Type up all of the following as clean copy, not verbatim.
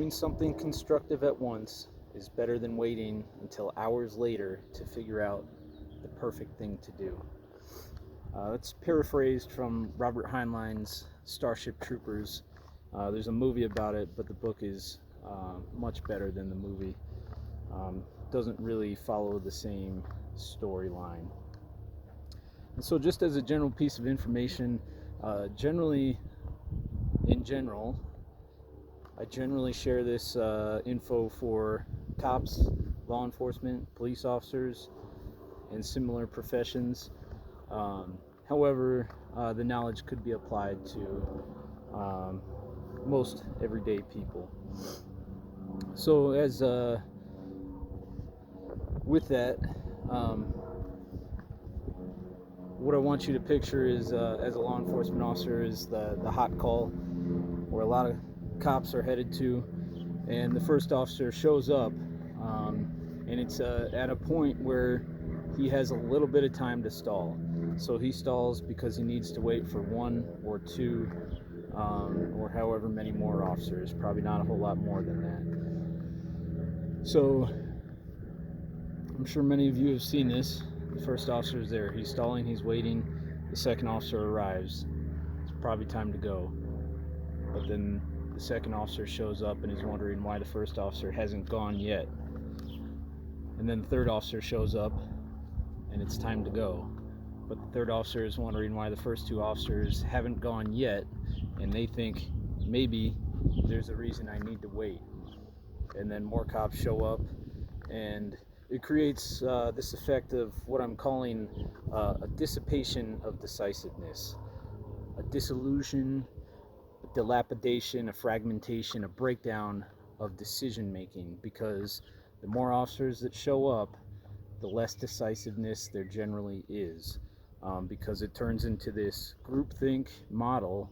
Doing something constructive at once is better than waiting until hours later to figure out the perfect thing to do. That's paraphrased from Robert Heinlein's Starship Troopers. There's a movie about it, but the book is much better than the movie. Doesn't really follow the same storyline. And so just as a general piece of information, I generally share this info for cops, law enforcement, police officers, and similar professions. However, the knowledge could be applied to most everyday people. So as with that, what I want you to picture is, as a law enforcement officer, is the hot call where a lot of cops are headed to, and the first officer shows up, and it's at a point where he has a little bit of time to stall. So he stalls because he needs to wait for one or two or however many more officers, probably not a whole lot more than that. So I'm sure many of you have seen this. The first officer is there, he's stalling, he's waiting, the second officer arrives, it's probably time to go. But then the second officer shows up and is wondering why the first officer hasn't gone yet. And then the third officer shows up and it's time to go. But the third officer is wondering why the first two officers haven't gone yet, and they think maybe there's a reason I need to wait. And then more cops show up, and it creates this effect of what I'm calling a dissipation of decisiveness, a dissolution, a dilapidation, a fragmentation, a breakdown of decision making, because the more officers that show up, the less decisiveness there generally is, because it turns into this groupthink model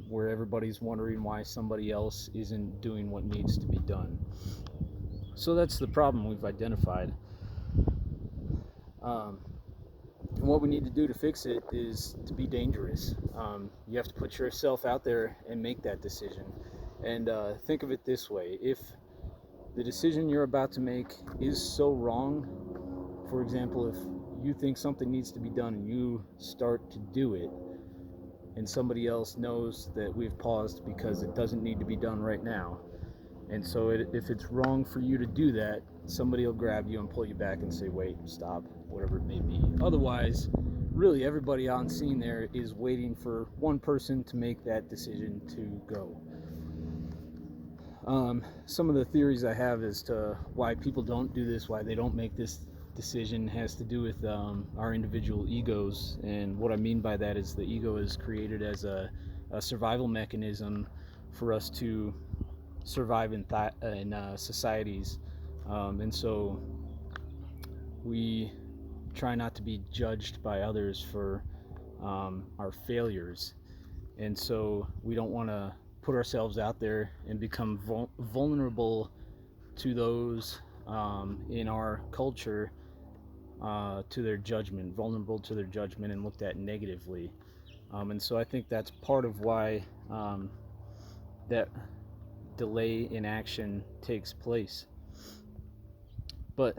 where everybody's wondering why somebody else isn't doing what needs to be done. So that's the problem we've identified. And what we need to do to fix it is to be dangerous. You have to put yourself out there and make that decision. And think of it this way: if the decision you're about to make is so wrong, for example, if you think something needs to be done and you start to do it, and somebody else knows that we've paused because it doesn't need to be done right now, and so if it's wrong for you to do that, somebody will grab you and pull you back and say, wait, stop, whatever it may be. Otherwise, really everybody on scene there is waiting for one person to make that decision to go. Some of the theories I have as to why people don't do this, why they don't make this decision, has to do with our individual egos. And what I mean by that is the ego is created as a survival mechanism for us to survive in societies. And so we try not to be judged by others for our failures. And so we don't want to put ourselves out there and become vulnerable to those in our culture, to their judgment, vulnerable to their judgment and looked at negatively. And so I think that's part of why that delay in action takes place. But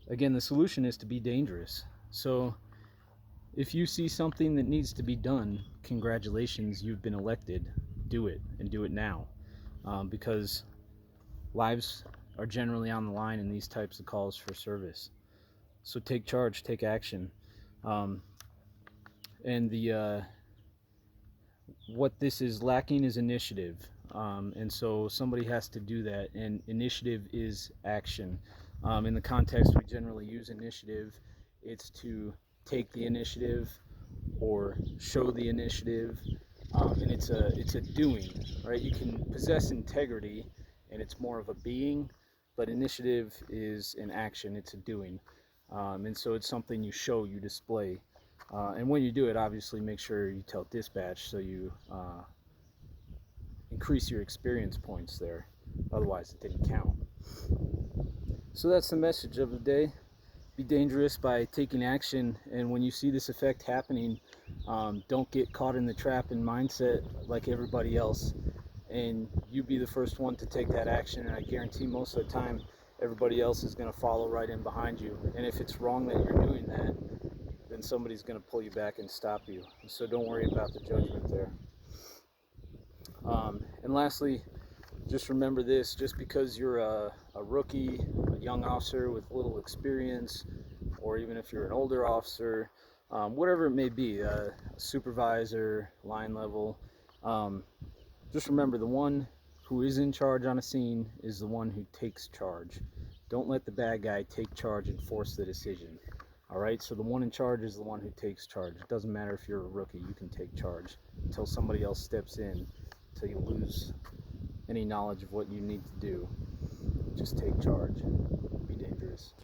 again, the solution is to be dangerous. So if you see something that needs to be done, congratulations, you've been elected. Do it, and do it now, because lives are generally on the line in these types of calls for service. So take charge, take action. And what this is lacking is initiative. And so somebody has to do that, and initiative is action. In the context we generally use initiative, it's to take the initiative or show the initiative, and it's a doing, right? You can possess integrity and it's more of a being, but initiative is an action, it's a doing. And so it's something you show, you display. And when you do it, obviously make sure you tell dispatch so you increase your experience points there. Otherwise it didn't count. So that's the message of the day. Be dangerous by taking action, and when you see this effect happening, don't get caught in the trap and mindset like everybody else, and you be the first one to take that action, and I guarantee most of the time everybody else is going to follow right in behind you. And if it's wrong that you're doing that, then somebody's going to pull you back and stop you. So don't worry about the judgment there. And lastly, just remember this: just because you're a rookie, a young officer with little experience, or even if you're an older officer, whatever it may be, a supervisor, line level, just remember the one who is in charge on a scene is the one who takes charge. Don't let the bad guy take charge and force the decision. All right, so the one in charge is the one who takes charge. It doesn't matter if you're a rookie, you can take charge until somebody else steps in, until you lose any knowledge of what you need to do. Just take charge. Be dangerous.